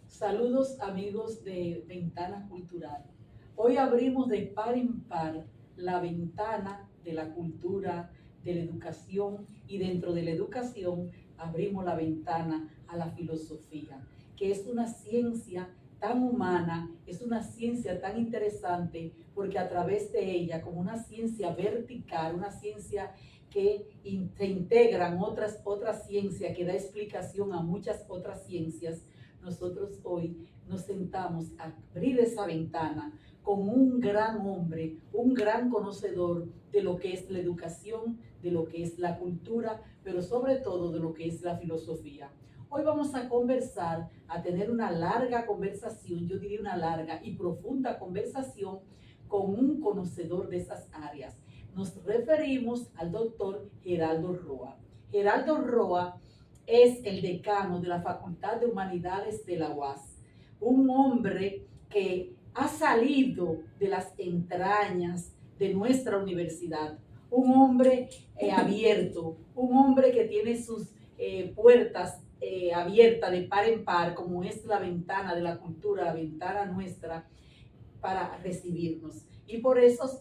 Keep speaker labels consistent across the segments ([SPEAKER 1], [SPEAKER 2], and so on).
[SPEAKER 1] Saludos amigos de Ventana Cultural. Hoy abrimos de par en par la ventana de la cultura, de la educación, y dentro de la educación abrimos la ventana a la filosofía, que es una ciencia tan humana, es una ciencia tan interesante, porque a través de ella, como una ciencia vertical, una ciencia que se integran otras ciencias, que da explicación a muchas otras ciencias, nosotros hoy nos sentamos a abrir esa ventana con un gran hombre, un gran conocedor de lo que es la educación, de lo que es la cultura, pero sobre todo de lo que es la filosofía. Hoy vamos a conversar, a tener una larga conversación, yo diría una larga y profunda conversación con un conocedor de esas áreas. Nos referimos al doctor Geraldo Roa. Geraldo Roa es el decano de la Facultad de Humanidades de la UAS, un hombre que ha salido de las entrañas de nuestra universidad, un hombre abierto, un hombre que tiene sus puertas abiertas de par en par, como es la ventana de la cultura, la ventana nuestra, para recibirnos. Y por eso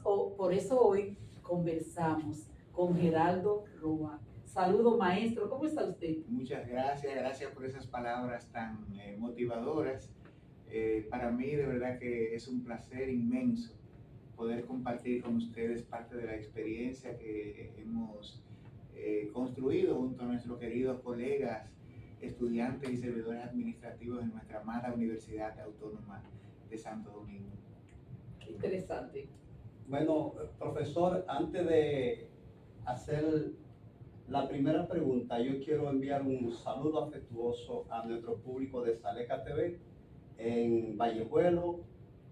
[SPEAKER 1] hoy conversamos con Geraldo Roa. Saludo, maestro, ¿cómo está usted?
[SPEAKER 2] Muchas gracias, gracias por esas palabras tan motivadoras. Para mí de verdad que es un placer inmenso poder compartir con ustedes parte de la experiencia que hemos construido junto a nuestros queridos colegas, estudiantes y servidores administrativos en nuestra amada Universidad Autónoma de Santo Domingo.
[SPEAKER 1] Qué interesante.
[SPEAKER 3] Bueno, profesor, antes de hacer la primera pregunta, yo quiero enviar un saludo afectuoso a nuestro público de Saleca TV en Vallejuelo,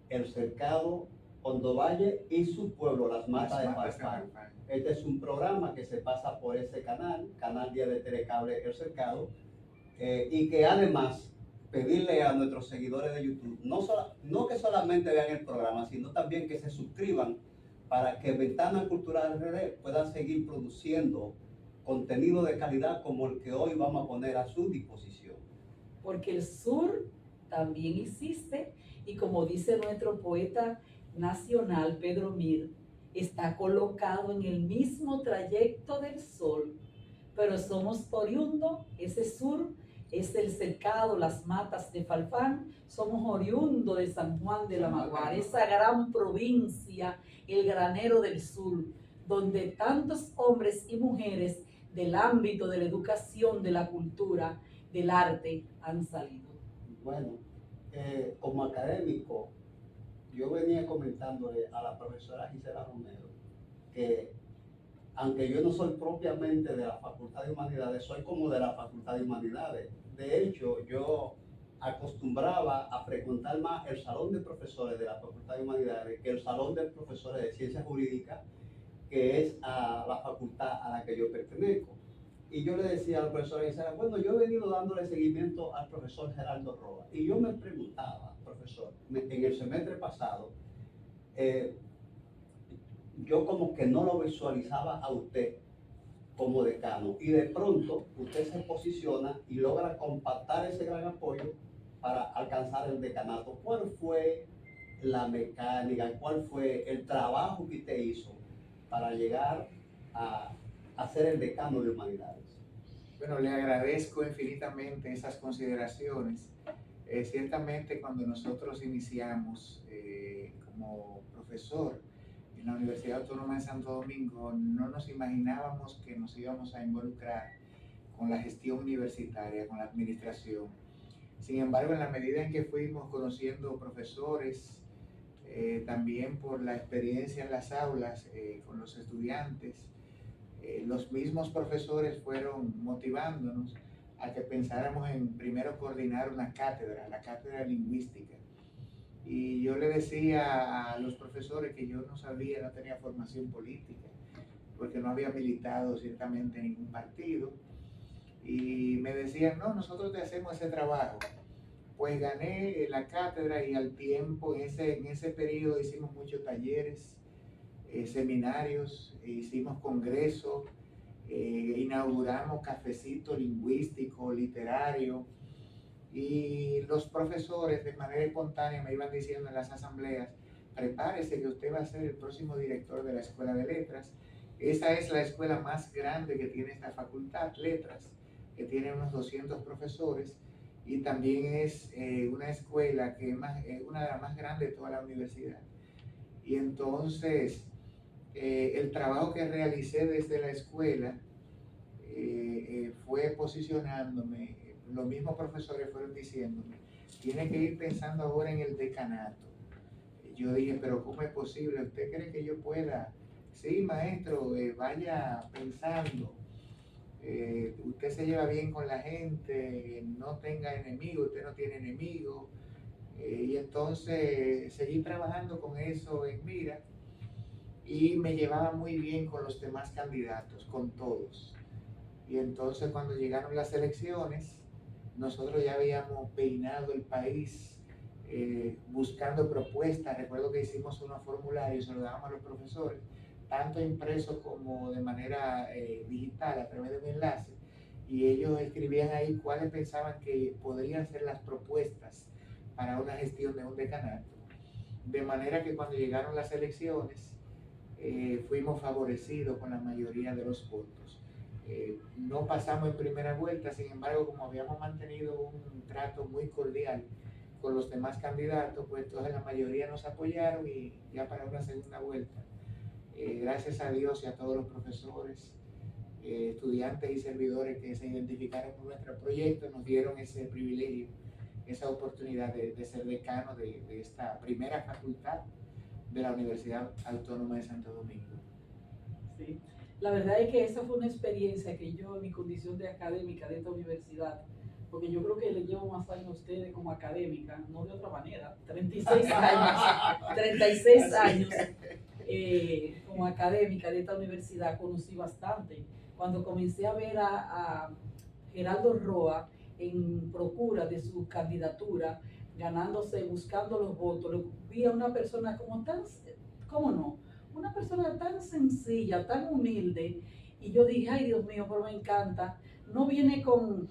[SPEAKER 3] El Cercado, Hondo Valle y su pueblo, Las Matas de Farfán. Este es un programa que se pasa por ese canal Día de Telecable El Cercado, y que además pedirle a nuestros seguidores de YouTube, no que solamente vean el programa, sino también que se suscriban para que Ventana Cultural RD pueda seguir produciendo contenido de calidad como el que hoy vamos a poner a su disposición.
[SPEAKER 1] Porque el sur también existe, y como dice nuestro poeta nacional Pedro Mir, está colocado en el mismo trayecto del sol, pero somos oriundo, ese sur es el Cercado, Las Matas de Farfán, somos oriundo de San Juan de la Maguara, esa gran provincia, el granero del sur, donde tantos hombres y mujeres del ámbito de la educación, de la cultura, del arte han salido.
[SPEAKER 3] Bueno, como académico, yo venía comentándole a la profesora Gisela Romero que aunque yo no soy propiamente de la Facultad de Humanidades, soy como de la Facultad de Humanidades. De hecho, yo acostumbraba a frecuentar más el salón de profesores de la Facultad de Humanidades que el salón de profesores de Ciencias Jurídicas, que es a la facultad a la que yo pertenezco. Y yo le decía al profesor Isaac, bueno, yo he venido dándole seguimiento al profesor Geraldo Roa. Y yo me preguntaba, profesor, en el semestre pasado, yo como que no lo visualizaba a usted como decano. Y de pronto usted se posiciona y logra compactar ese gran apoyo para alcanzar el decanato. ¿Cuál fue la mecánica? ¿Cuál fue el trabajo que usted hizo para llegar a ser el decano de Humanidades?
[SPEAKER 2] Bueno, le agradezco infinitamente esas consideraciones. Ciertamente cuando nosotros iniciamos como profesor en la Universidad Autónoma de Santo Domingo, no nos imaginábamos que nos íbamos a involucrar con la gestión universitaria, con la administración. Sin embargo, en la medida en que fuimos conociendo profesores, también por la experiencia en las aulas con los estudiantes, los mismos profesores fueron motivándonos a que pensáramos en primero coordinar una cátedra, la cátedra lingüística. Y yo le decía a los profesores que yo no sabía, no tenía formación política, porque no había militado ciertamente en ningún partido. Y me decían, no, nosotros te hacemos ese trabajo. Pues gané la cátedra y al tiempo, en ese periodo hicimos muchos talleres, seminarios, hicimos congresos, inauguramos cafecito lingüístico, literario, y los profesores de manera espontánea me iban diciendo en las asambleas: prepárese que usted va a ser el próximo director de la Escuela de Letras. Esa es la escuela más grande que tiene esta facultad, Letras, que tiene unos 200 profesores, y también es una escuela que es una de las más grandes de toda la universidad. Y entonces el trabajo que realicé desde la escuela fue posicionándome. Los mismos profesores fueron diciéndome: tiene que ir pensando ahora en el decanato. Yo dije: pero ¿cómo es posible? ¿Usted cree que yo pueda? Sí, maestro, vaya pensando. Usted se lleva bien con la gente, no tenga enemigos, usted no tiene enemigos. Y entonces seguí trabajando con eso en mira, y me llevaba muy bien con los demás candidatos, con todos. Y entonces cuando llegaron las elecciones, nosotros ya habíamos peinado el país buscando propuestas. Recuerdo que hicimos unos formularios, se los dábamos a los profesores, tanto impresos como de manera digital a través de un enlace, y ellos escribían ahí cuáles pensaban que podrían ser las propuestas para una gestión de un decanato. De manera que cuando llegaron las elecciones, fuimos favorecidos con la mayoría de los votos. No pasamos en primera vuelta, sin embargo, como habíamos mantenido un trato muy cordial con los demás candidatos, pues entonces la mayoría nos apoyaron, y ya para una segunda vuelta, gracias a Dios y a todos los profesores, estudiantes y servidores que se identificaron con nuestro proyecto, nos dieron ese privilegio, esa oportunidad de ser decano de esta primera facultad de la Universidad Autónoma de Santo Domingo.
[SPEAKER 1] Sí. La verdad es que esa fue una experiencia que yo, en mi condición de académica de esta universidad, porque yo creo que le llevo más años a ustedes como académica, no de otra manera, 36 años, 36 años como académica de esta universidad, conocí bastante. Cuando comencé a ver a Geraldo Roa en procura de su candidatura, ganándose, buscando los votos, lo vi a una persona como tan, ¿cómo no? Una persona tan sencilla, tan humilde, y yo dije: ay, Dios mío, pero me encanta. No viene con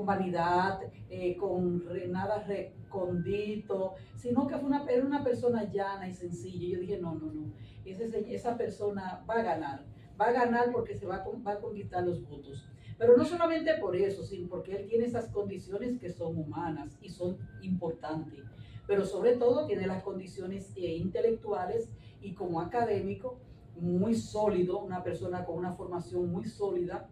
[SPEAKER 1] vanidad, con nada recondito, sino que era una persona llana y sencilla. Y yo dije: no, no, no, esa persona va a ganar porque va a conquistar los votos. Pero no solamente por eso, sino porque él tiene esas condiciones que son humanas y son importantes, pero sobre todo tiene las condiciones intelectuales, y como académico muy sólido, una persona con una formación muy sólida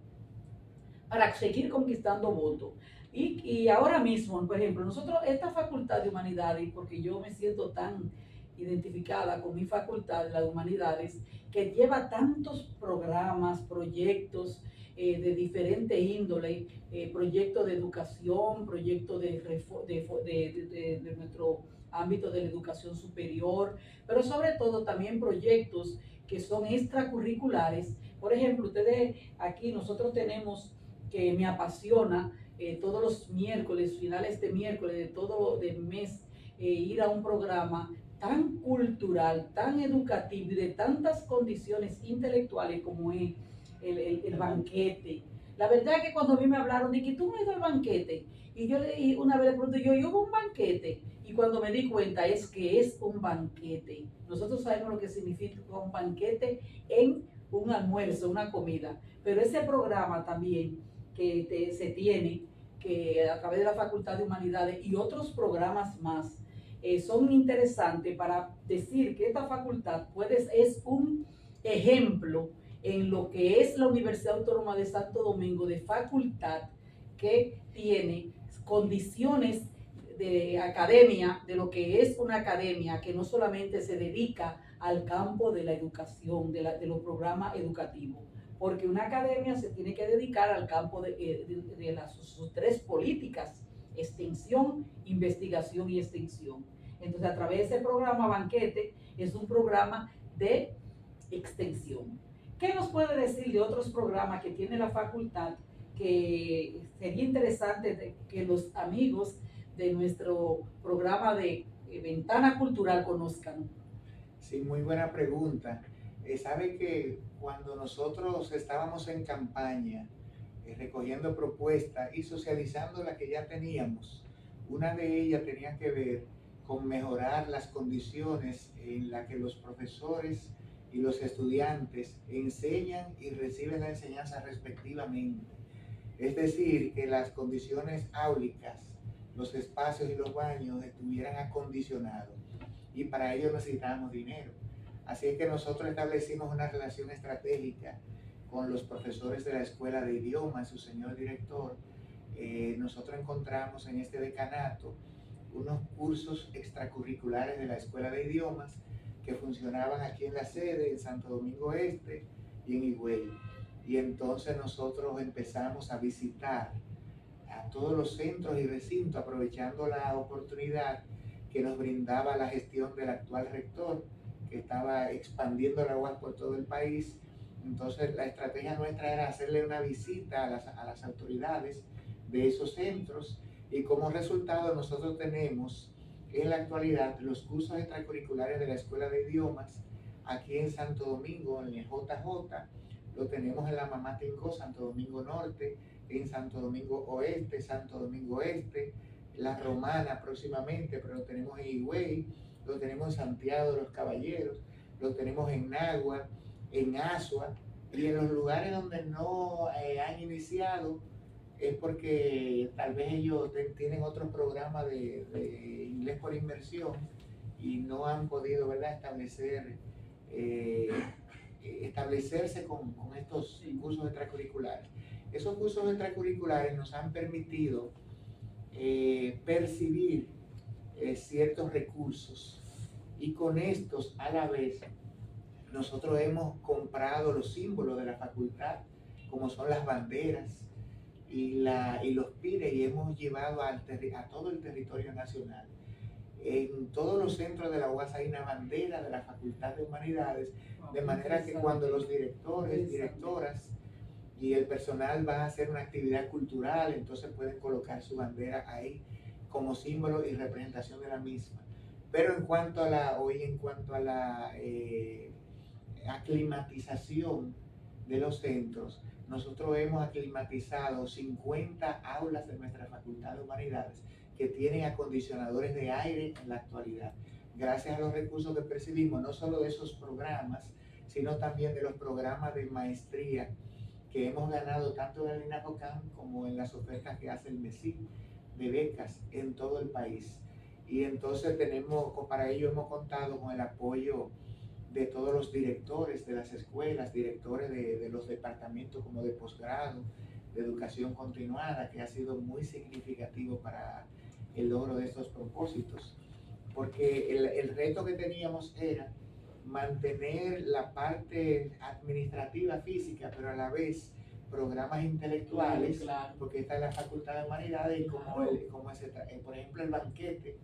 [SPEAKER 1] para seguir conquistando votos. Y ahora mismo, por ejemplo, nosotros, esta facultad de humanidades, porque yo me siento tan identificada con mi facultad de las humanidades, que lleva tantos programas, proyectos de diferente índole, proyectos de educación, proyectos de nuestro ámbito de la educación superior, pero sobre todo también proyectos que son extracurriculares. Por ejemplo, ustedes aquí, nosotros tenemos, que me apasiona, todos los miércoles, finales de miércoles de todo el mes, ir a un programa tan cultural, tan educativo y de tantas condiciones intelectuales como es el banquete. La verdad es que cuando a mí me hablaron de que tú no has ido al banquete, y yo una vez le pregunté: yo, ¿y hubo un banquete? Y cuando me di cuenta, es que es un banquete. Nosotros sabemos lo que significa un banquete en un almuerzo, una comida, pero ese programa también que se tiene, que a través de la Facultad de Humanidades y otros programas más, son interesantes para decir que esta facultad es un ejemplo en lo que es la Universidad Autónoma de Santo Domingo, de facultad que tiene condiciones de academia, de lo que es una academia que no solamente se dedica al campo de la educación, de los programas educativos, porque una academia se tiene que dedicar al campo de sus tres políticas: extensión, investigación y extensión. Entonces, a través de ese programa Banquete, es un programa de extensión. ¿Qué nos puede decir de otros programas que tiene la facultad, que sería interesante que los amigos de nuestro programa de Ventana Cultural conozcan?
[SPEAKER 2] Sí, muy buena pregunta. Sabe que cuando nosotros estábamos en campaña, recogiendo propuestas y socializando las que ya teníamos, una de ellas tenía que ver con mejorar las condiciones en las que los profesores y los estudiantes enseñan y reciben la enseñanza respectivamente. Es decir, que las condiciones áulicas, los espacios y los baños estuvieran acondicionados, y para ello necesitábamos dinero. Así es que nosotros establecimos una relación estratégica con los profesores de la Escuela de Idiomas, su señor director. Nosotros encontramos en este decanato unos cursos extracurriculares de la Escuela de Idiomas que funcionaban aquí en la sede, en Santo Domingo Este y en Higüey. Y entonces nosotros empezamos a visitar a todos los centros y recintos, aprovechando la oportunidad que nos brindaba la gestión del actual rector, que estaba expandiendo la UAS por todo el país. Entonces la estrategia nuestra era hacerle una visita a las autoridades de esos centros, y como resultado nosotros tenemos en la actualidad los cursos extracurriculares de la Escuela de Idiomas aquí en Santo Domingo, en el JJ, lo tenemos en la Mamá Tingó, Santo Domingo Norte, en Santo Domingo Oeste, Santo Domingo Este, La Romana próximamente, pero lo tenemos en Higüey, lo tenemos en Santiago de los Caballeros, lo tenemos en Nagua, en Asua, y en los lugares donde no han iniciado es porque tal vez ellos tienen otros programas de inglés por inmersión y no han podido, ¿verdad?, establecerse con estos cursos extracurriculares. Esos cursos extracurriculares nos han permitido percibir ciertos recursos, y con estos a la vez nosotros hemos comprado los símbolos de la facultad, como son las banderas y los pines, y hemos llevado a todo el territorio nacional. En todos los centros de la UAS hay una bandera de la Facultad de Humanidades, de manera que cuando los directores, directoras y el personal va a hacer una actividad cultural, entonces pueden colocar su bandera ahí como símbolo y representación de la misma. Pero en cuanto a la aclimatización de los centros, nosotros hemos aclimatizado 50 aulas de nuestra Facultad de Humanidades que tienen acondicionadores de aire en la actualidad, gracias a los recursos que percibimos, no solo de esos programas, sino también de los programas de maestría que hemos ganado tanto en el INAJOCAM como en las ofertas que hace el MESIC de becas en todo el país. Y entonces para ello hemos contado con el apoyo de todos los directores de las escuelas, directores de los departamentos como de posgrado, de educación continuada, que ha sido muy significativo para el logro de estos propósitos. Porque el reto que teníamos era mantener la parte administrativa física, pero a la vez programas intelectuales,
[SPEAKER 1] claro.
[SPEAKER 2] porque está en la Facultad de Humanidades, y por ejemplo el banquete,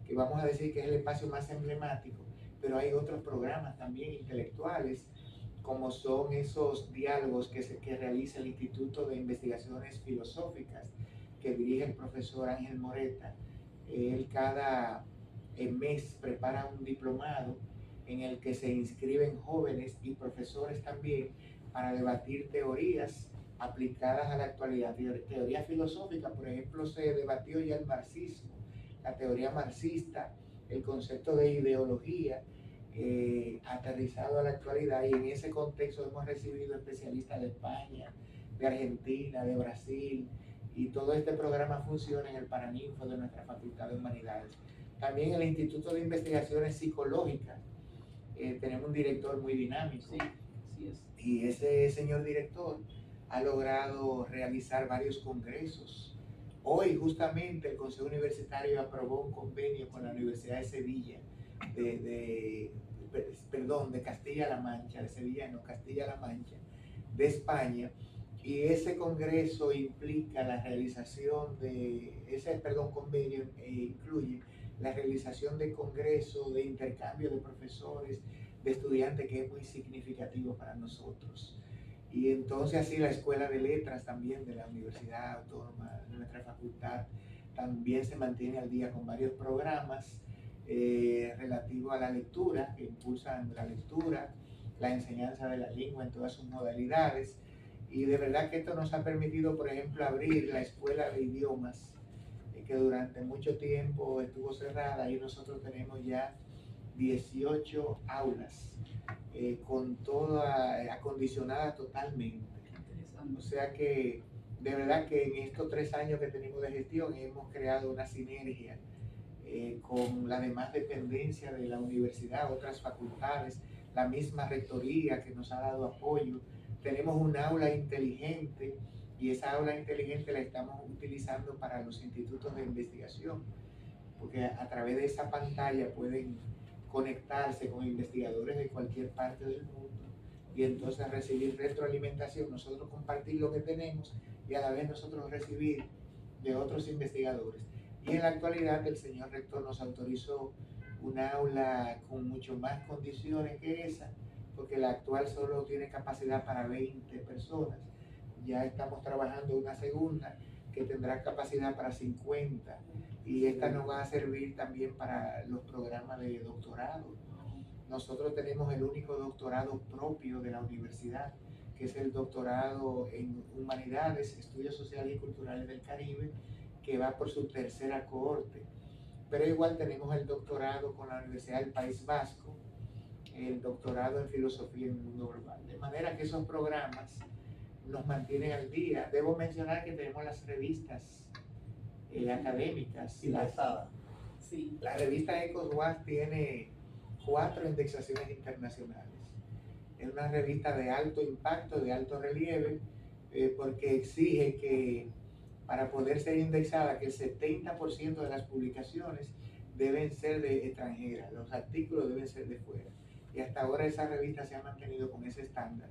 [SPEAKER 2] que vamos a decir que es el espacio más emblemático, pero hay otros programas también intelectuales, como son esos diálogos que realiza el Instituto de Investigaciones Filosóficas, que dirige el profesor Ángel Moreta. Él cada mes prepara un diplomado en el que se inscriben jóvenes y profesores también para debatir teorías aplicadas a la actualidad. Teoría filosófica, por ejemplo, se debatió ya el marxismo, la teoría marxista, el concepto de ideología aterrizado a la actualidad, y en ese contexto hemos recibido especialistas de España, de Argentina, de Brasil, y todo este programa funciona en el Paraninfo de nuestra Facultad de Humanidades. También el Instituto de Investigaciones Psicológicas, tenemos un director muy dinámico.
[SPEAKER 1] Sí, así es.
[SPEAKER 2] Y ese señor director ha logrado realizar varios congresos. Hoy justamente el Consejo Universitario aprobó un convenio con la Universidad de Sevilla, de Castilla-La Mancha, de Sevilla no, Castilla-La Mancha, de España. Y ese congreso implica la realización convenio incluye la realización de congresos, de intercambio de profesores, de estudiantes, que es muy significativo para nosotros. Y entonces así la Escuela de Letras también de la Universidad Autónoma de nuestra facultad también se mantiene al día con varios programas relativo a la lectura, que impulsan la lectura, la enseñanza de la lengua en todas sus modalidades. Y de verdad que esto nos ha permitido, por ejemplo, abrir la escuela de idiomas, que durante mucho tiempo estuvo cerrada, y nosotros tenemos ya 18 aulas con toda acondicionada totalmente. O sea que de verdad que en estos 3 años que tenemos de gestión hemos creado una sinergia con la demás dependencia de la universidad, otras facultades, la misma rectoría que nos ha dado apoyo. Tenemos un aula inteligente, y esa aula inteligente la estamos utilizando para los institutos de investigación, porque a través de esa pantalla pueden conectarse con investigadores de cualquier parte del mundo y entonces recibir retroalimentación, nosotros compartir lo que tenemos y a la vez nosotros recibir de otros investigadores. Y en la actualidad el señor rector nos autorizó un aula con mucho más condiciones que esa, porque la actual solo tiene capacidad para 20 personas. Ya estamos trabajando una segunda que tendrá capacidad para 50, y esta nos va a servir también para los programas de doctorado. Nosotros tenemos el único doctorado propio de la universidad, que es el doctorado en Humanidades, Estudios Sociales y Culturales del Caribe, que va por su tercera cohorte. Pero igual tenemos el doctorado con la Universidad del País Vasco, el doctorado en Filosofía en el Mundo Global. De manera que esos programas nos mantienen al día. Debo mencionar que tenemos las revistas académicas.
[SPEAKER 3] Y la SADA.
[SPEAKER 1] Sí.
[SPEAKER 2] La revista ECOSWAS tiene 4 indexaciones internacionales. Es una revista de alto impacto, de alto relieve, porque exige que para poder ser indexada, que el 70% de las publicaciones deben ser de extranjeras, los artículos deben ser de fuera. Y hasta ahora esa revista se ha mantenido con ese estándar.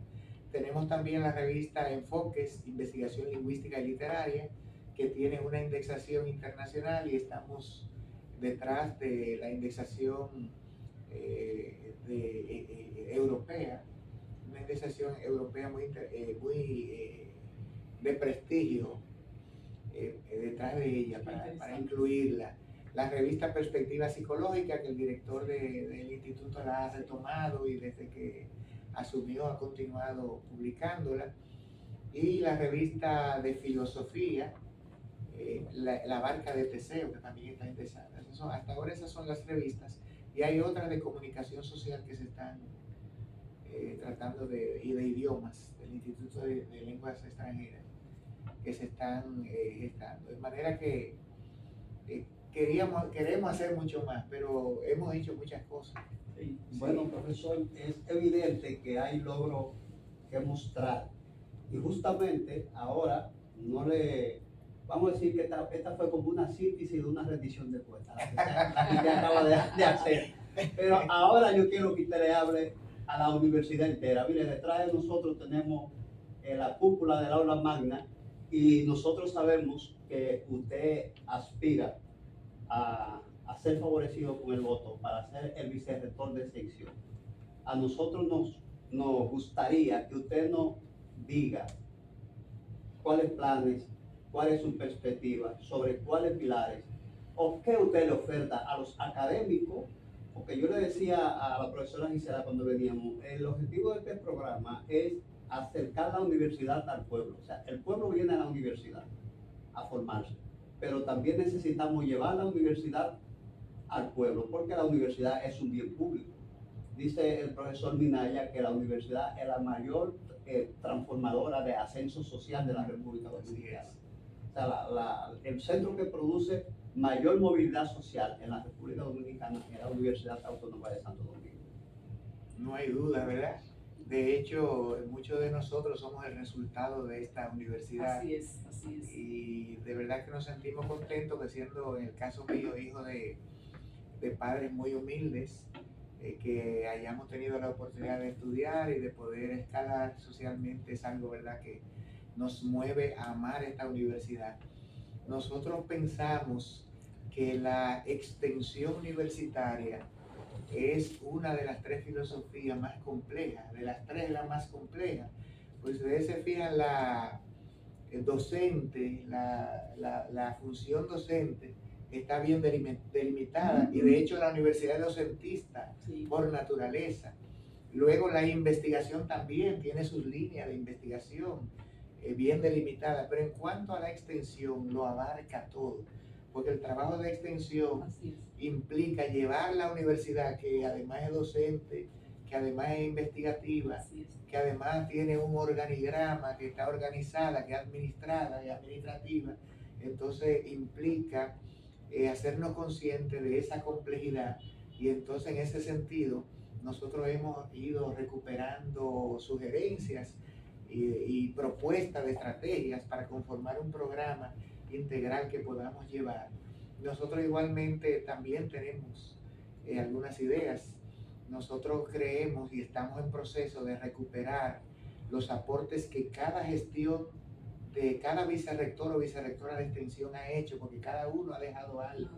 [SPEAKER 2] Tenemos también la revista Enfoques, Investigación Lingüística y Literaria, que tiene una indexación internacional, y estamos detrás de la indexación europea, una indexación europea muy de prestigio detrás de ella para incluirla. La revista Perspectiva Psicológica, que el director del instituto la ha retomado y desde que asumió ha continuado publicándola. Y la revista de filosofía, la Barca de Teseo, que también está indexada. Hasta ahora esas son las revistas, y hay otras de comunicación social que se están tratando y de idiomas del Instituto de Lenguas Extranjeras, que se están gestando. De manera que queremos hacer mucho más, pero hemos hecho muchas cosas.
[SPEAKER 1] Sí.
[SPEAKER 3] Bueno, profesor, es evidente que hay logro que mostrar. Y justamente ahora vamos a decir que esta fue como una síntesis de una rendición de cuentas, la que acaba de hacer. Pero ahora yo quiero que usted le hable a la universidad entera. Mire, detrás de nosotros tenemos la cúpula del aula magna, y nosotros sabemos que usted aspira a ser favorecido con el voto para ser el vicerrector de sección. A nosotros nos gustaría que usted nos diga cuáles planes, cuál es su perspectiva, sobre cuáles pilares, o qué usted le oferta a los académicos, porque yo le decía a la profesora Gisela cuando veníamos, el objetivo de este programa es acercar la universidad al pueblo. O sea, el pueblo viene a la universidad a formarse, pero también necesitamos llevar la universidad al pueblo, porque la universidad es un bien público. Dice el profesor Minaya que la universidad es la mayor transformadora de ascenso social de la República Dominicana. O sea, el centro que produce mayor movilidad social en la República Dominicana es la Universidad Autónoma de Santo Domingo.
[SPEAKER 2] No hay duda, ¿verdad? De hecho, muchos de nosotros somos el resultado de esta universidad.
[SPEAKER 1] Así es, así es.
[SPEAKER 2] Y de verdad que nos sentimos contentos, que siendo en el caso mío hijo de padres muy humildes, que hayamos tenido la oportunidad de estudiar y de poder escalar socialmente, es algo, ¿verdad?, que nos mueve a amar esta universidad. Nosotros pensamos que la extensión universitaria es una de las 3 filosofías más complejas, de las 3 la más compleja. Pues ustedes se fijan, la docente, la función docente está bien delimitada y de hecho la universidad es docentista
[SPEAKER 1] Sí.
[SPEAKER 2] por naturaleza. Luego la investigación también tiene sus líneas de investigación bien delimitadas, pero en cuanto a la extensión lo abarca todo, porque el trabajo de extensión
[SPEAKER 1] Así es.
[SPEAKER 2] implica llevar la universidad, que además es docente, que además es investigativa,
[SPEAKER 1] Así es.
[SPEAKER 2] que además tiene un organigrama, que está organizada, que es administrada y administrativa, entonces implica hacernos conscientes de esa complejidad y entonces en ese sentido nosotros hemos ido recuperando sugerencias y propuestas de estrategias para conformar un programa integral que podamos llevar. Nosotros igualmente también tenemos algunas ideas. Nosotros creemos y estamos en proceso de recuperar los aportes que cada gestión de cada vicerrector o vicerrectora de extensión ha hecho, porque cada uno ha dejado algo,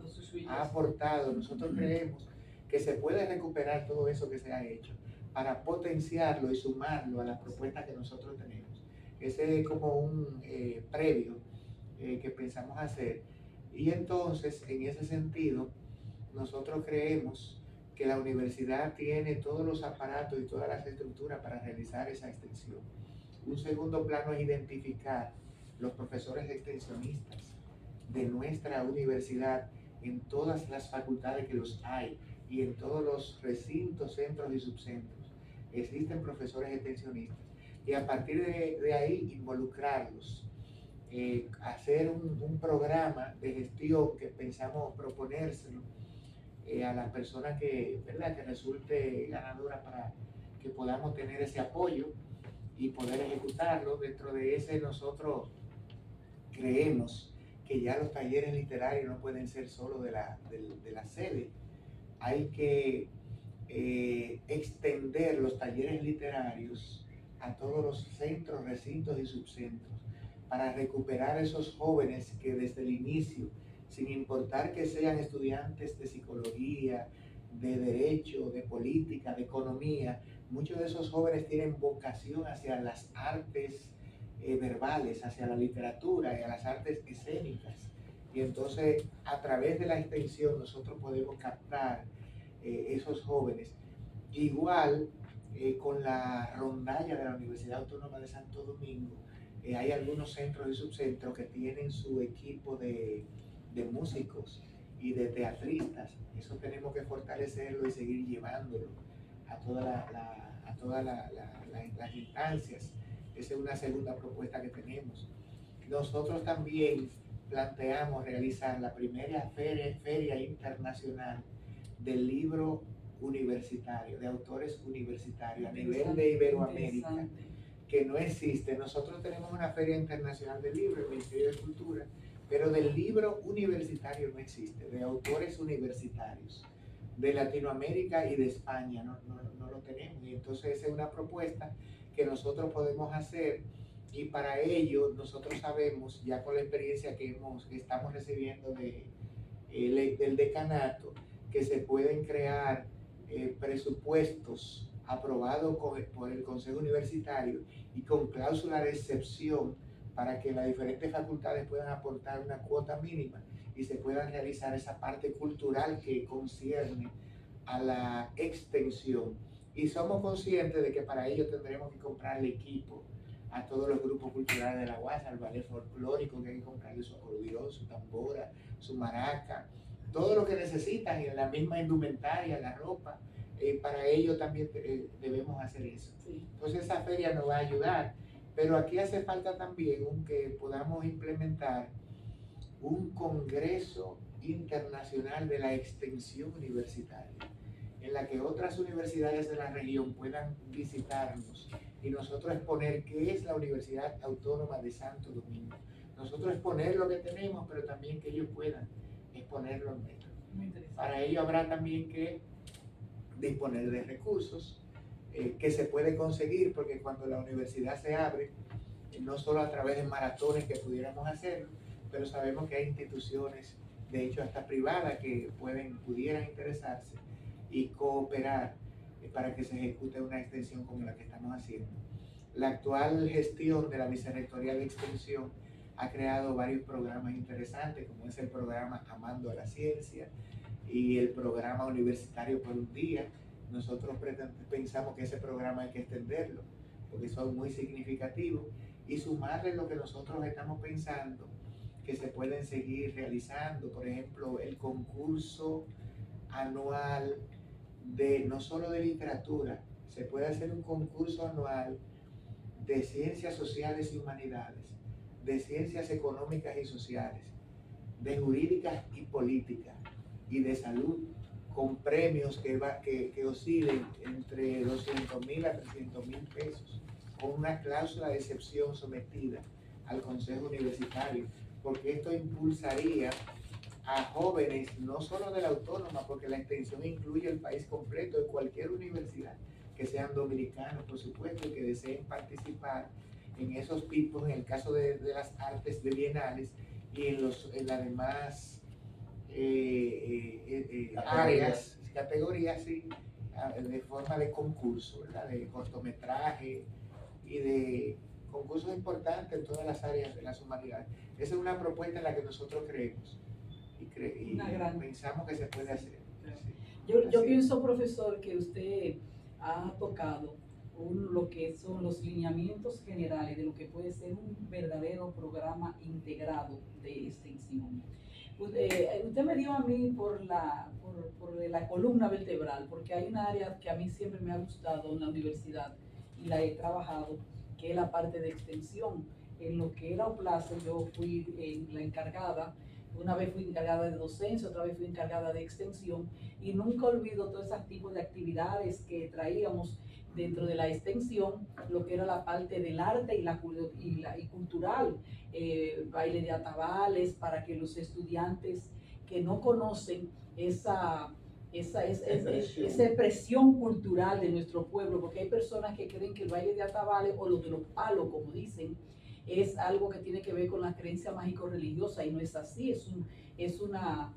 [SPEAKER 2] ha aportado. Nosotros creemos que se puede recuperar todo eso que se ha hecho para potenciarlo y sumarlo a las propuestas que nosotros tenemos. Ese es como un previo que pensamos hacer. Y entonces, en ese sentido, nosotros creemos que la universidad tiene todos los aparatos y todas las estructuras para realizar esa extensión. Un segundo plano es identificar los profesores extensionistas de nuestra universidad en todas las facultades que los hay y en todos los recintos, centros y subcentros. Existen profesores extensionistas y a partir de ahí involucrarlos, hacer un programa de gestión que pensamos proponérselo a las personas ¿verdad?, que resulte ganadora para que podamos tener ese apoyo y poder ejecutarlo. Dentro de ese nosotros creemos que ya los talleres literarios no pueden ser solo de la sede. Hay que extender los talleres literarios a todos los centros, recintos y subcentros para recuperar esos jóvenes que desde el inicio, sin importar que sean estudiantes de psicología, de derecho, de política, de economía, muchos de esos jóvenes tienen vocación hacia las artes verbales, hacia la literatura y a las artes escénicas. Y entonces, a través de la extensión, nosotros podemos captar esos jóvenes. Igual, con la rondalla de la Universidad Autónoma de Santo Domingo, hay algunos centros y subcentros que tienen su equipo de músicos y de teatristas. Eso tenemos que fortalecerlo y seguir llevándolo a todas las instancias. Esa es una segunda propuesta que tenemos. Nosotros también planteamos realizar la primera feria internacional del libro universitario, de autores universitarios a nivel de Iberoamérica, que no existe. Nosotros tenemos una feria internacional del libro, el Ministerio de Cultura, pero del libro universitario no existe, de autores universitarios de Latinoamérica y de España no lo tenemos. Y entonces esa es una propuesta que nosotros podemos hacer, y para ello nosotros sabemos, ya con la experiencia que estamos recibiendo del decanato, que se pueden crear presupuestos aprobados por el Consejo Universitario y con cláusula de excepción para que las diferentes facultades puedan aportar una cuota mínima y se pueda realizar esa parte cultural que concierne a la extensión. Y somos conscientes de que para ello tendremos que comprarle equipo a todos los grupos culturales de la UAS, al ballet folclórico, que hay que comprarle su acordeón, su tambora, su maraca, todo lo que necesitan, y en la misma indumentaria, la ropa. Para ello también debemos hacer eso.
[SPEAKER 1] Sí.
[SPEAKER 2] Entonces esa feria nos va a ayudar, pero aquí hace falta también que podamos implementar un congreso internacional de la extensión universitaria, en la que otras universidades de la región puedan visitarnos y nosotros exponer qué es la Universidad Autónoma de Santo Domingo. Nosotros exponer lo que tenemos, pero también que ellos puedan exponer lo nuestro. Para ello habrá también que disponer de recursos que se puede conseguir, porque cuando la universidad se abre, no solo a través de maratones que pudiéramos hacerlo, pero sabemos que hay instituciones, de hecho hasta privadas, que pudieran interesarse y cooperar para que se ejecute una extensión como la que estamos haciendo. La actual gestión de la Vicerrectoría de Extensión ha creado varios programas interesantes, como es el programa Amando a la Ciencia y el programa Universitario por un Día. Nosotros pensamos que ese programa hay que extenderlo, porque son muy significativos, y sumarle lo que nosotros estamos pensando que se pueden seguir realizando, por ejemplo, el concurso anual de no solo de literatura, se puede hacer un concurso anual de ciencias sociales y humanidades, de ciencias económicas y sociales, de jurídicas y políticas, y de salud, con premios que oscilen entre 200.000 a 300.000 pesos, con una cláusula de excepción sometida al Consejo Universitario, porque esto impulsaría a jóvenes, no solo de la autónoma, porque la extensión incluye el país completo, de cualquier universidad, que sean dominicanos, por supuesto, y que deseen participar en esos tipos, en el caso de las artes de bienales y en las demás categorías, sí, de forma de concurso, ¿verdad? De cortometraje y de concursos importantes en todas las áreas de las humanidades. Esa es una propuesta en la que nosotros creemos y pensamos que se puede hacer. Sí.
[SPEAKER 1] Yo pienso, profesor, que usted ha tocado lo que son los lineamientos generales de lo que puede ser un verdadero programa integrado de extensión. Usted me dio a mí por la columna vertebral, porque hay un área que a mí siempre me ha gustado en la universidad y la he trabajado, que es la parte de extensión. En lo que era OPLACE, yo fui la encargada. Una vez fui encargada de docencia, otra vez fui encargada de extensión, y nunca olvido todos esos tipos de actividades que traíamos dentro de la extensión, lo que era la parte del arte y cultural, baile de atabales, para que los estudiantes que no conocen esa expresión cultural de nuestro pueblo, porque hay personas que creen que el baile de atabales o lo de los palos, como dicen, es algo que tiene que ver con la creencia mágico-religiosa, y no es así, es una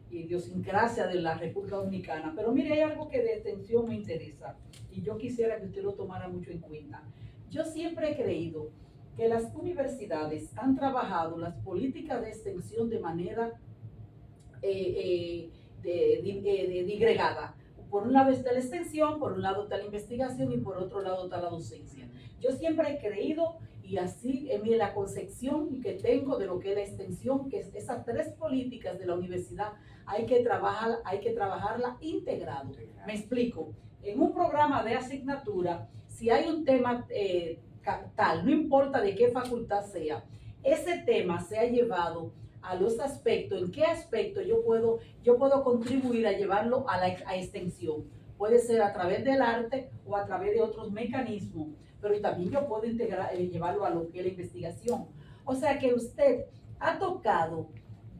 [SPEAKER 1] idiosincrasia de la República Dominicana. Pero mire, hay algo que de extensión me interesa y yo quisiera que usted lo tomara mucho en cuenta. Yo siempre he creído que las universidades han trabajado las políticas de extensión de manera digregada. Por un lado está la extensión, por un lado está la investigación y por otro lado está la docencia. Yo siempre he creído, y así en la concepción que tengo de lo que es la extensión, que esas tres políticas de la universidad hay que trabajarla integrado. Me explico. En un programa de asignatura, si hay un tema tal, no importa de qué facultad sea, ese tema se ha llevado a los aspectos, en qué aspecto yo puedo contribuir a llevarlo a extensión. Puede ser a través del arte o a través de otros mecanismos, pero también yo puedo llevarlo a lo que es la investigación. O sea que usted ha tocado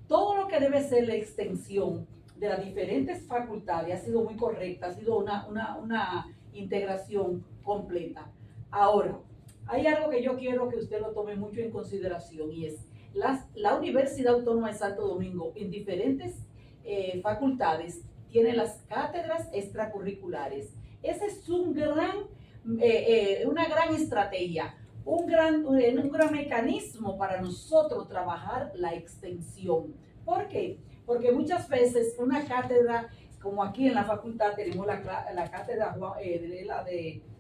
[SPEAKER 1] todo lo que debe ser la extensión de las diferentes facultades, ha sido muy correcta, ha sido una integración completa. Ahora, hay algo que yo quiero que usted lo tome mucho en consideración, y es la Universidad Autónoma de Santo Domingo en diferentes facultades tiene las cátedras extracurriculares. Ese es una gran estrategia, un gran mecanismo para nosotros trabajar la extensión. ¿Por qué? Porque muchas veces una cátedra, como aquí en la facultad tenemos la cátedra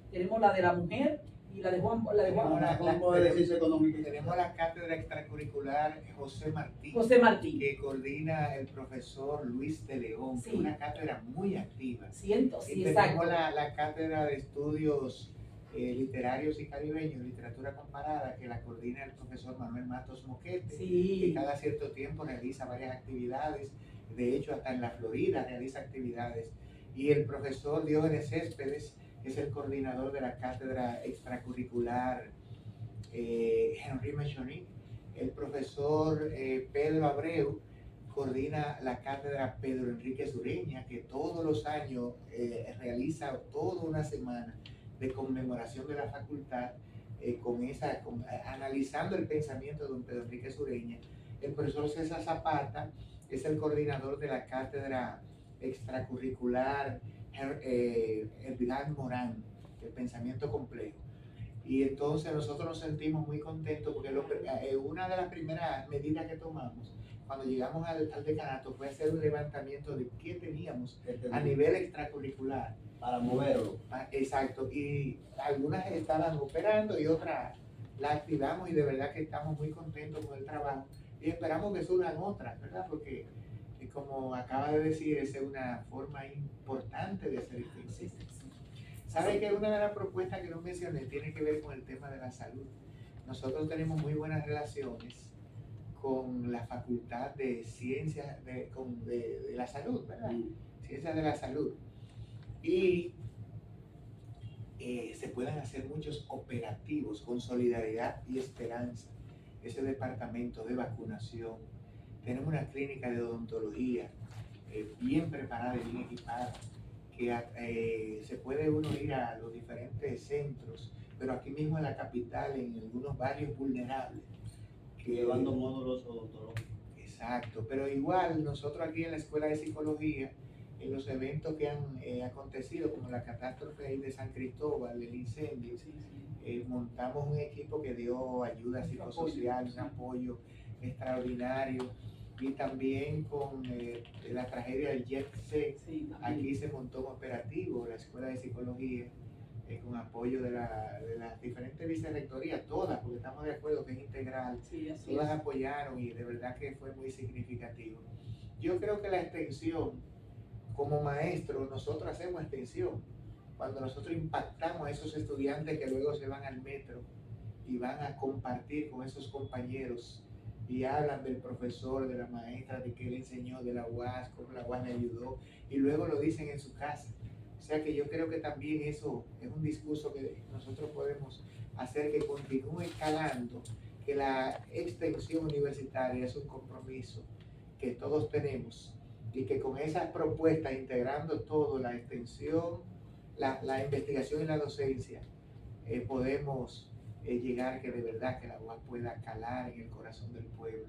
[SPEAKER 1] tenemos la de la mujer y la de Juan
[SPEAKER 3] de Ciencia Económica.
[SPEAKER 2] Tenemos la cátedra extracurricular José Martí, que coordina el profesor Luis de León, sí, que es una cátedra muy activa.
[SPEAKER 1] Sí,
[SPEAKER 2] y tenemos la cátedra de estudios literarios y caribeños, literatura comparada, que la coordina el profesor Manuel Matos Moquete, sí, que cada cierto tiempo realiza varias actividades. De hecho, hasta en la Florida realiza actividades. Y el profesor Diógenes Céspedes es el coordinador de la cátedra extracurricular Henri Mechonic. El profesor Pedro Abreu coordina la cátedra Pedro Enrique Sureña, que todos los años realiza toda una semana de conmemoración de la facultad, analizando el pensamiento de don Pedro Enrique Sureña. El profesor César Zapata es el coordinador de la cátedra extracurricular Edgar Morán, el pensamiento complejo. Y entonces nosotros nos sentimos muy contentos porque una de las primeras medidas que tomamos cuando llegamos al decanato fue hacer un levantamiento de qué teníamos a nivel extracurricular.
[SPEAKER 3] Para moverlo.
[SPEAKER 2] Exacto, y algunas estaban operando y otras la activamos y de verdad que estamos muy contentos con el trabajo y esperamos que surjan otras, ¿verdad? Porque como acaba de decir, esa es una forma importante de hacer extensión. ¿Sabe que una de las propuestas que no mencioné tiene que ver con el tema de la salud? Nosotros tenemos muy buenas relaciones con la Facultad de Ciencias de la Salud, ¿verdad? Ciencias de la Salud. Y se pueden hacer muchos operativos con solidaridad y esperanza. Ese departamento de vacunación. Tenemos una clínica de odontología bien preparada y bien equipada, que se puede uno ir a los diferentes centros, pero aquí mismo en la capital, en algunos barrios vulnerables.
[SPEAKER 3] Llevando módulos odontológicos.
[SPEAKER 2] Exacto, pero igual nosotros aquí en la Escuela de Psicología, en los eventos que han acontecido, como la catástrofe ahí de San Cristóbal, el incendio, montamos un equipo que dio ayuda psicosocial, un apoyo extraordinario. Y también con la tragedia del Jet C, aquí se montó un operativo, la Escuela de Psicología, con apoyo de las diferentes vicerrectorías, todas, porque estamos de acuerdo que es integral, todas apoyaron y de verdad que fue muy significativo. Yo creo que la extensión, como maestros, nosotros hacemos extensión. Cuando nosotros impactamos a esos estudiantes que luego se van al metro y van a compartir con esos compañeros y hablan del profesor, de la maestra, de que él enseñó, de la UAS, cómo la UAS me ayudó, y luego lo dicen en su casa. O sea que yo creo que también eso es un discurso que nosotros podemos hacer que continúe escalando, que la extensión universitaria es un compromiso que todos tenemos y que con esas propuestas, integrando todo, la extensión, la investigación y la docencia, podemos llegar que de verdad que la UAS pueda calar en el corazón del pueblo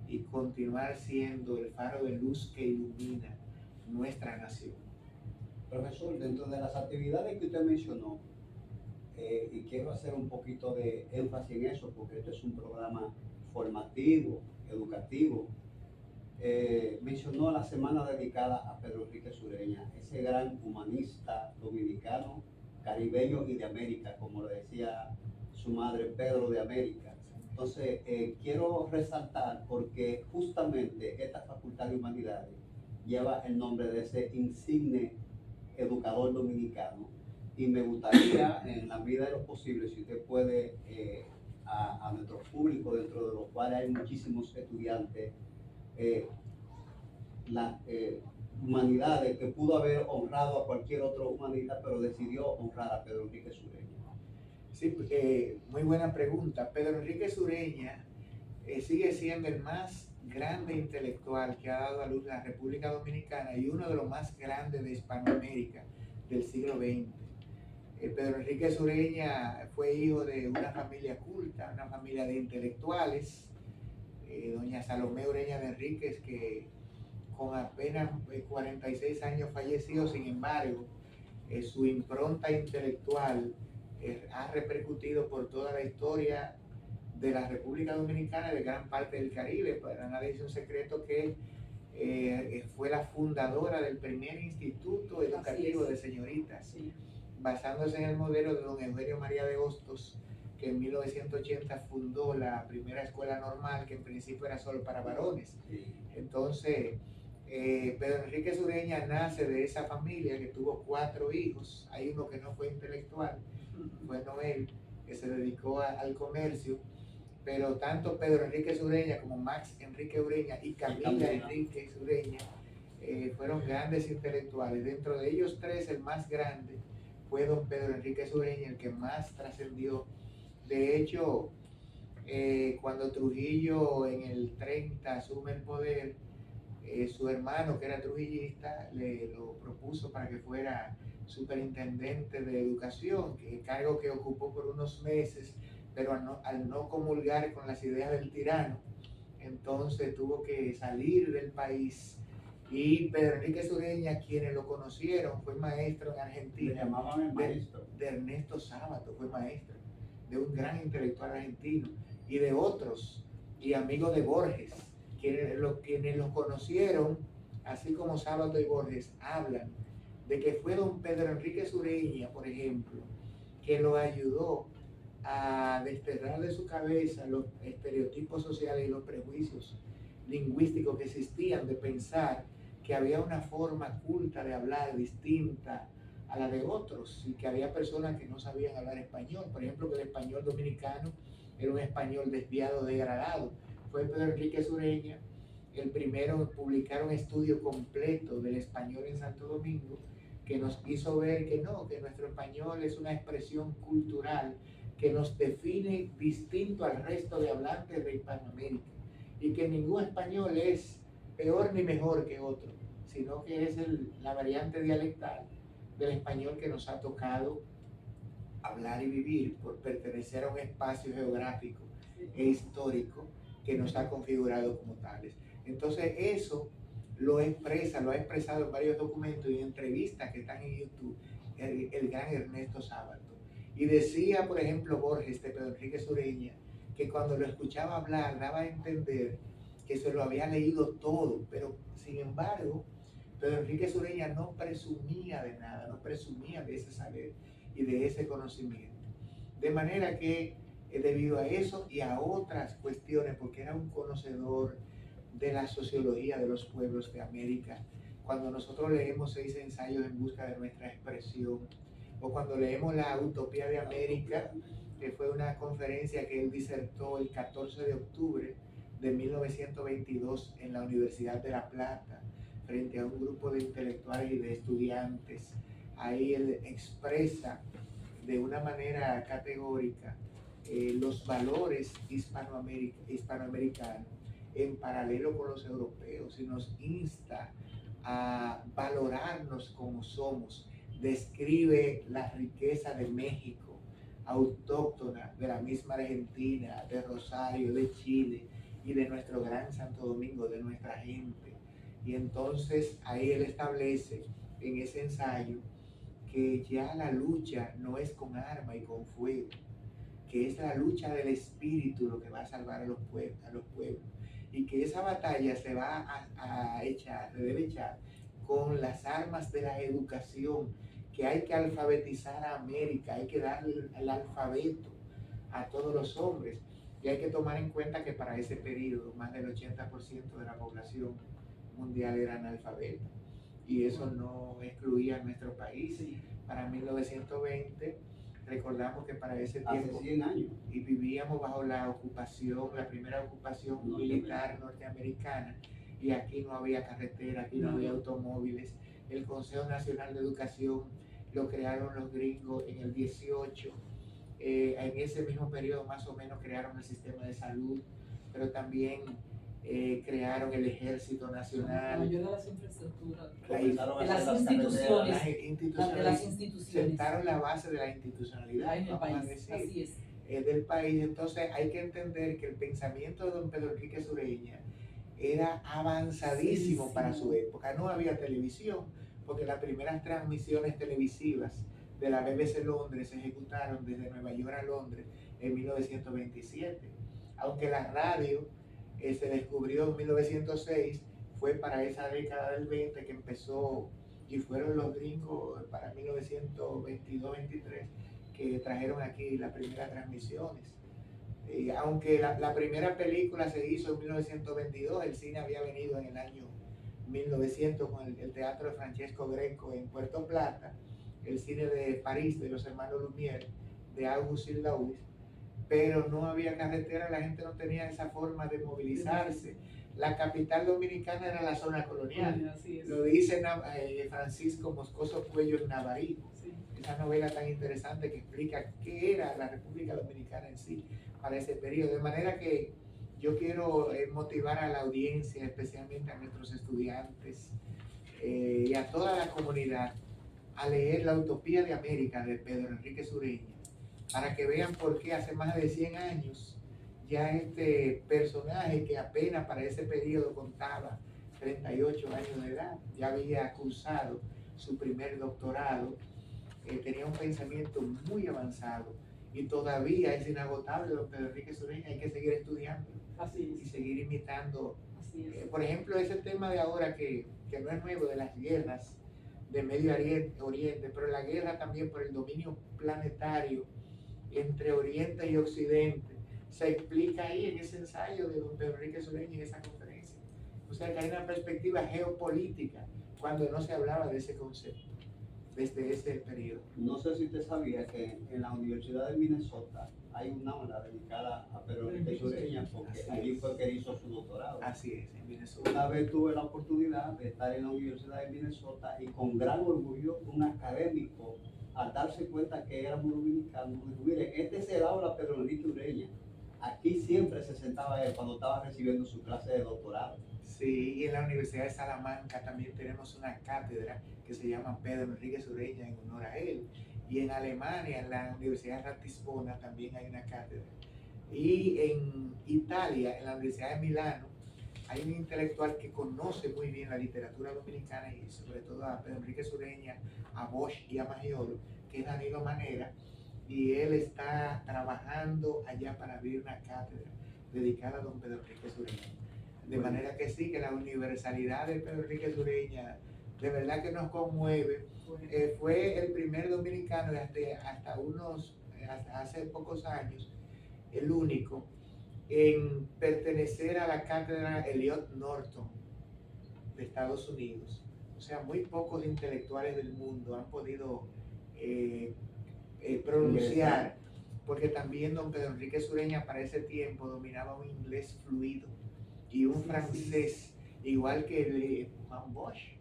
[SPEAKER 2] y continuar siendo el faro de luz que ilumina nuestra nación.
[SPEAKER 3] Profesor, dentro de las actividades que usted mencionó, y quiero hacer un poquito de énfasis en eso porque esto es un programa formativo, educativo, mencionó la semana dedicada a Pedro Enrique Sureña, ese gran humanista dominicano, caribeño y de América, como lo decía su madre, Pedro de América. Entonces, quiero resaltar porque justamente esta Facultad de Humanidades lleva el nombre de ese insigne educador dominicano y me gustaría, en la medida de lo posible, si usted puede, a nuestro público, dentro de los cuales hay muchísimos estudiantes, humanidades que pudo haber honrado a cualquier otro humanista, pero decidió honrar a Pedro Enrique Sureña.
[SPEAKER 2] Sí, muy buena pregunta. Pedro Enrique Sureña sigue siendo el más grande intelectual que ha dado a luz la República Dominicana y uno de los más grandes de Hispanoamérica del siglo XX. Pedro Enrique Sureña fue hijo de una familia culta, una familia de intelectuales, doña Salomé Ureña de Enríquez, que con apenas 46 años falleció. Sin embargo, su impronta intelectual ha repercutido por toda la historia de la República Dominicana y de gran parte del Caribe. Para nadie es un secreto que fue la fundadora del primer instituto educativo de señoritas, basándose en el modelo de don Eugenio María de Hostos, que en 1980 fundó la primera escuela normal, que en principio era solo para varones. Entonces, Pedro Enrique Sureña nace de esa familia que tuvo 4 hijos. Hay uno que no fue intelectual, fue Noel, que se dedicó al comercio, pero tanto Pedro Enrique Sureña como Max Enrique Ureña y Camila Enrique Sureña fueron grandes intelectuales. Dentro de ellos 3, el más grande fue don Pedro Enrique Sureña, el que más trascendió. De hecho, cuando Trujillo en el 30 asume el poder, su hermano, que era trujillista, le lo propuso para que fuera superintendente de educación, que cargo que ocupó por unos meses, pero al no comulgar con las ideas del tirano, entonces tuvo que salir del país. Y Pedro Enrique Sureña, quienes lo conocieron, fue maestro en Argentina.
[SPEAKER 3] Le llamaban el maestro.
[SPEAKER 2] De Ernesto Sábato, fue maestro. de un gran intelectual argentino y de otros, y amigos de Borges, quienes los conocieron, así como Sábato y Borges, hablan de que fue don Pedro Enrique Sureña, por ejemplo, que lo ayudó a desterrar de su cabeza los estereotipos sociales y los prejuicios lingüísticos que existían, de pensar que había una forma culta de hablar distinta a la de otros y que había personas que no sabían hablar español. Por ejemplo, que el español dominicano era un español desviado, degradado. Fue Pedro Enrique Sureña el primero en publicar un estudio completo del español en Santo Domingo, que nos hizo ver que no, que nuestro español es una expresión cultural que nos define distinto al resto de hablantes de Hispanoamérica y que ningún español es peor ni mejor que otro, sino que es la variante dialectal del español que nos ha tocado hablar y vivir por pertenecer a un espacio geográfico e histórico que nos ha configurado como tales. Entonces eso lo ha expresado en varios documentos y entrevistas que están en YouTube, el gran Ernesto Sábato. Y decía, por ejemplo, Borges de Pedro Enrique Sureña, que cuando lo escuchaba hablar daba a entender que se lo había leído todo, pero sin embargo, Pedro Enrique Sureña no presumía de nada, no presumía de ese saber y de ese conocimiento. De manera que debido a eso y a otras cuestiones, porque era un conocedor de la sociología de los pueblos de América, cuando nosotros leemos 6 ensayos en busca de nuestra expresión, o cuando leemos la Utopía de América, que fue una conferencia que él disertó el 14 de octubre de 1922 en la Universidad de La Plata, frente a un grupo de intelectuales y de estudiantes. Ahí él expresa de una manera categórica los valores hispanoamericanos en paralelo con los europeos y nos insta a valorarnos como somos. Describe la riqueza de México, autóctona, de la misma Argentina, de Rosario, de Chile y de nuestro gran Santo Domingo, de nuestra gente. Y entonces ahí él establece en ese ensayo que ya la lucha no es con arma y con fuego, que es la lucha del espíritu lo que va a salvar a los pueblos, y que esa batalla se va a echar, se debe echar con las armas de la educación, que hay que alfabetizar a América, hay que darle el alfabeto a todos los hombres, y hay que tomar en cuenta que para ese periodo más del 80% de la población mundial era analfabeta, y eso no excluía a nuestro país. Para 1920, recordamos que para ese tiempo,
[SPEAKER 3] hace 100 años,
[SPEAKER 2] y vivíamos bajo la ocupación, la primera ocupación militar norteamericana, y aquí no había carretera, aquí no había automóviles. El Consejo Nacional de Educación lo crearon los gringos en el 18. En ese mismo periodo más o menos crearon el sistema de salud, pero también crearon el Ejército Nacional.
[SPEAKER 1] La mayoría de las infraestructuras,
[SPEAKER 3] de
[SPEAKER 1] las instituciones,
[SPEAKER 2] sentaron la base de la institucionalidad
[SPEAKER 1] en el país, así es.
[SPEAKER 2] Del país. Entonces hay que entender que el pensamiento de don Pedro Enrique Sureña era avanzadísimo para su época. No había televisión, porque las primeras transmisiones televisivas de la BBC Londres se ejecutaron desde Nueva York a Londres en 1927. Aunque la radio se descubrió en 1906, fue para esa década del 20 que empezó, y fueron los gringos para 1922-23 que trajeron aquí las primeras transmisiones. Aunque la primera película se hizo en 1922, el cine había venido en el año 1900 con el teatro de Francesco Greco en Puerto Plata, el cine de París de los hermanos Lumière, de Auguste Lauis, pero no había carretera, la gente no tenía esa forma de movilizarse. La capital dominicana era la zona colonial. Lo dice Francisco Moscoso Cuello en Navarí, esa novela tan interesante que explica qué era la República Dominicana en sí para ese periodo. De manera que yo quiero motivar a la audiencia, especialmente a nuestros estudiantes y a toda la comunidad, a leer La Utopía de América de Pedro Enrique Sureña, para que vean por qué hace más de 100 años ya este personaje, que apenas para ese periodo contaba 38 años de edad, ya había cursado su primer doctorado, tenía un pensamiento muy avanzado y todavía es inagotable, don Pedro Enrique Sureña, hay que seguir estudiando
[SPEAKER 1] Así
[SPEAKER 2] y
[SPEAKER 1] es,
[SPEAKER 2] seguir imitando.
[SPEAKER 1] así es.
[SPEAKER 2] Por ejemplo, ese tema de ahora que no es nuevo, de las guerras de Medio Oriente, pero la guerra también por el dominio planetario entre Oriente y Occidente, se explica ahí en ese ensayo de don Pedro Enrique Sureña en esa conferencia. O sea que hay una perspectiva geopolítica cuando no se hablaba de ese concepto desde ese periodo.
[SPEAKER 3] No sé si usted sabía que en la Universidad de Minnesota hay una aula dedicada a Pedro Enrique Sureña, porque
[SPEAKER 2] Así
[SPEAKER 3] allí
[SPEAKER 2] es.
[SPEAKER 3] fue que hizo su doctorado.
[SPEAKER 2] Así es, en Minnesota.
[SPEAKER 3] Una vez tuve la oportunidad de estar en la Universidad de Minnesota y con gran orgullo un académico, al darse cuenta que éramos dominicanos, dijo, miren, este es el aula Pedro Enrique Ureña. Aquí siempre se sentaba él cuando estaba recibiendo su clase de doctorado.
[SPEAKER 2] Sí, y en la Universidad de Salamanca también tenemos una cátedra que se llama Pedro Enrique Sureña en honor a él. Y en Alemania, en la Universidad de Ratisbona, también hay una cátedra. Y en Italia, en la Universidad de Milano, hay un intelectual que conoce muy bien la literatura dominicana y sobre todo a Pedro Enrique Sureña, a Bosch y a Maggiolo, que es Danilo Manera, y él está trabajando allá para abrir una cátedra dedicada a don Pedro Enrique Sureña. De manera que sí, que la universalidad de Pedro Enrique Sureña de verdad que nos conmueve. Fue el primer dominicano hasta hace pocos años, el único en pertenecer a la cátedra Eliot Norton de Estados Unidos. O sea, muy pocos intelectuales del mundo han podido pronunciar, porque también don Pedro Enrique Sureña para ese tiempo dominaba un inglés fluido y un francés, igual que el de Juan Bosch,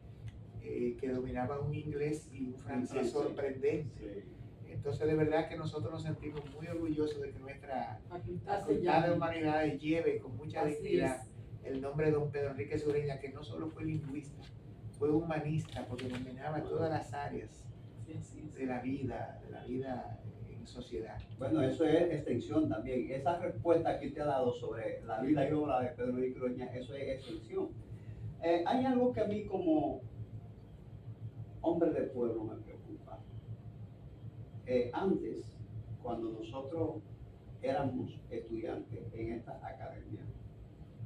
[SPEAKER 2] que dominaba un inglés y un francés sorprendente. Entonces, de verdad que nosotros nos sentimos muy orgullosos de que nuestra Facultad de Humanidades lleve con mucha dignidad el nombre de don Pedro Enrique Sureña, que no solo fue lingüista, fue humanista, porque dominaba todas las áreas de la vida en sociedad.
[SPEAKER 3] Bueno, eso es extensión también. Esa respuesta que te ha dado sobre la vida y obra de Pedro Enrique Sureña, eso es extensión. Hay algo que a mí como hombre de pueblo me preocupa. Antes, cuando nosotros éramos estudiantes en esta academia,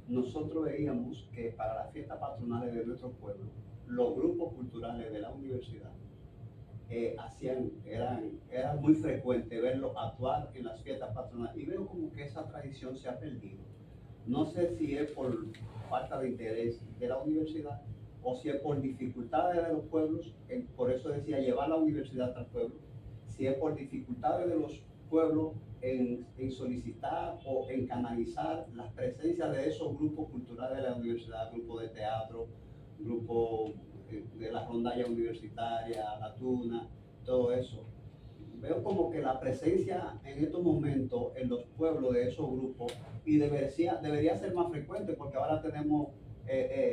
[SPEAKER 3] nosotros veíamos que para las fiestas patronales de nuestro pueblo, los grupos culturales de la universidad era muy frecuente verlos actuar en las fiestas patronales, y veo como que esa tradición se ha perdido. No sé si es por falta de interés de la universidad o si es por dificultades de los pueblos, por eso decía llevar la universidad al pueblo, si es por dificultades de los pueblos en solicitar o en canalizar las presencias de esos grupos culturales de la universidad, grupos de teatro, grupos de la rondalla universitaria, la tuna, todo eso. Veo como que la presencia en estos momentos en los pueblos de esos grupos y debería ser más frecuente, porque ahora tenemos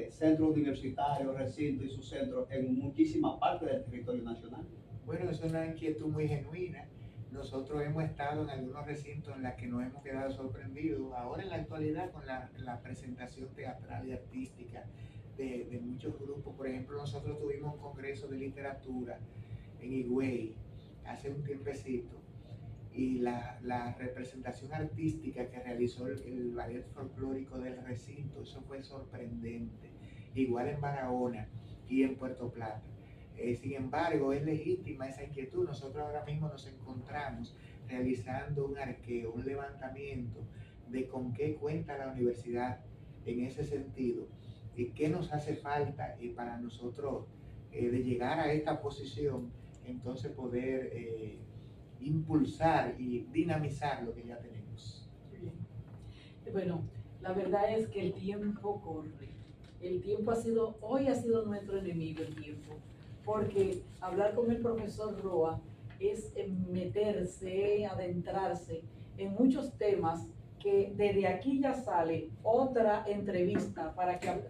[SPEAKER 3] centros universitarios, recintos y sus centros en muchísimas partes del territorio nacional.
[SPEAKER 2] Bueno, es una inquietud muy genuina. Nosotros hemos estado en algunos recintos en los que nos hemos quedado sorprendidos. Ahora en la actualidad con la presentación teatral y artística de muchos grupos. Por ejemplo, nosotros tuvimos un congreso de literatura en Higüey hace un tiempecito, y la representación artística que realizó el ballet folclórico del recinto, eso fue sorprendente. Igual en Barahona y en Puerto Plata. Sin embargo, es legítima esa inquietud. Nosotros ahora mismo nos encontramos realizando un arqueo, un levantamiento de con qué cuenta la universidad en ese sentido y qué nos hace falta para nosotros de llegar a esta posición, entonces poder impulsar y dinamizar lo que ya tenemos.
[SPEAKER 1] Bueno, la verdad es que el tiempo corre. El tiempo hoy ha sido nuestro enemigo, el tiempo. Porque hablar con el profesor Roa es meterse, adentrarse en muchos temas que desde aquí ya sale otra entrevista,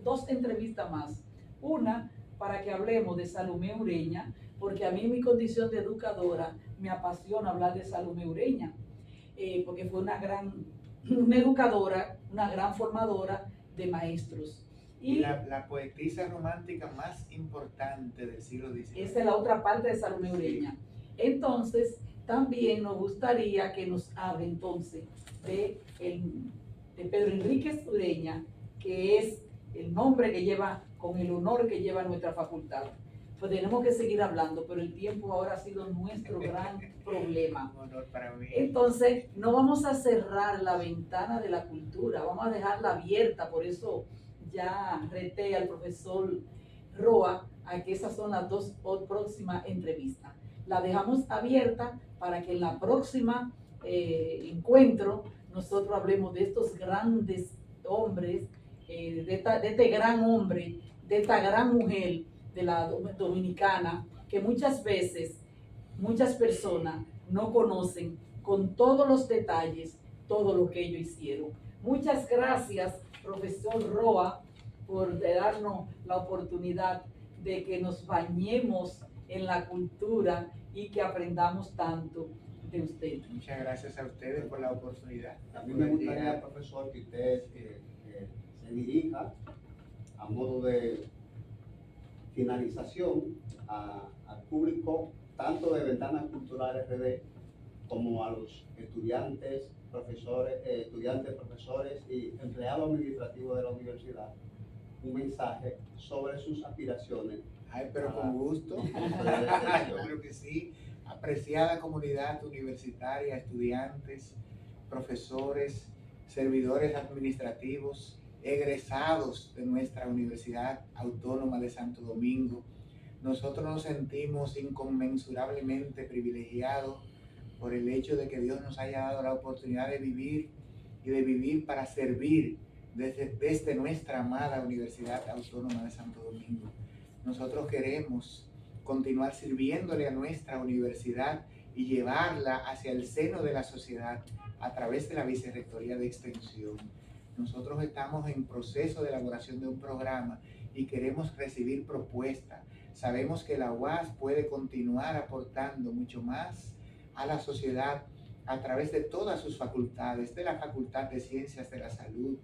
[SPEAKER 1] dos entrevistas más. Una, para que hablemos de Salomé Ureña, porque a mí mi condición de educadora me apasiona hablar de Salomé Ureña, porque fue una educadora, una gran formadora de maestros.
[SPEAKER 2] Y la poetisa romántica más importante del siglo XIX.
[SPEAKER 1] Esa es la otra parte de Salomé Ureña. Entonces, También nos gustaría que nos hable entonces de Pedro Enríquez Ureña, que es el nombre que lleva, con el honor que lleva nuestra facultad. Pues tenemos que seguir hablando, pero el tiempo ahora ha sido nuestro gran problema.
[SPEAKER 2] Un honor para mí.
[SPEAKER 1] Entonces, no vamos a cerrar la ventana de la cultura, vamos a dejarla abierta. Por eso ya reté al profesor Roa a que esas son las dos próximas entrevistas. La dejamos abierta para que en la próxima encuentro nosotros hablemos de estos grandes hombres, de este gran hombre, de esta gran mujer de la dominicana, que muchas veces muchas personas no conocen con todos los detalles todo lo que ellos hicieron. Muchas gracias, profesor Roa, por darnos la oportunidad de que nos bañemos en la cultura y que aprendamos tanto de usted.
[SPEAKER 2] Muchas gracias a ustedes por la oportunidad.
[SPEAKER 3] A mí me gustaría, profesor, que usted se dirija a modo de finalización al público, tanto de Ventanas Culturales RD como a los estudiantes, profesores y empleados administrativos de la universidad, un mensaje sobre sus aspiraciones.
[SPEAKER 2] Ay, pero con gusto. Yo creo que sí. Apreciada comunidad universitaria, estudiantes, profesores, servidores administrativos, egresados de nuestra Universidad Autónoma de Santo Domingo, nosotros nos sentimos inconmensurablemente privilegiados por el hecho de que Dios nos haya dado la oportunidad de vivir y de vivir para servir desde nuestra amada Universidad Autónoma de Santo Domingo. Nosotros queremos continuar sirviéndole a nuestra universidad y llevarla hacia el seno de la sociedad a través de la Vicerrectoría de Extensión. Nosotros estamos en proceso de elaboración de un programa y queremos recibir propuestas. Sabemos que la UAS puede continuar aportando mucho más a la sociedad a través de todas sus facultades, de la Facultad de Ciencias de la Salud,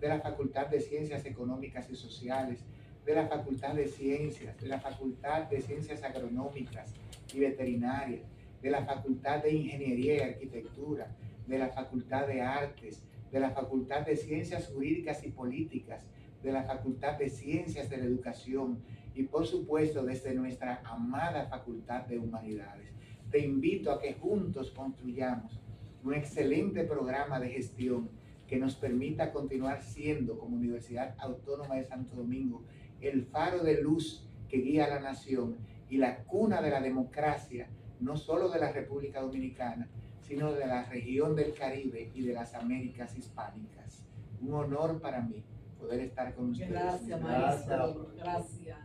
[SPEAKER 2] de la Facultad de Ciencias Económicas y Sociales, de la Facultad de Ciencias, de la Facultad de Ciencias Agronómicas y Veterinarias, de la Facultad de Ingeniería y Arquitectura, de la Facultad de Artes, de la Facultad de Ciencias Jurídicas y Políticas, de la Facultad de Ciencias de la Educación y por supuesto desde nuestra amada Facultad de Humanidades. Te invito a que juntos construyamos un excelente programa de gestión que nos permita continuar siendo como Universidad Autónoma de Santo Domingo el faro de luz que guía a la nación y la cuna de la democracia, no solo de la República Dominicana, sino de la región del Caribe y de las Américas hispánicas. Un honor para mí poder estar con ustedes.
[SPEAKER 1] Gracias, maestro. Gracias.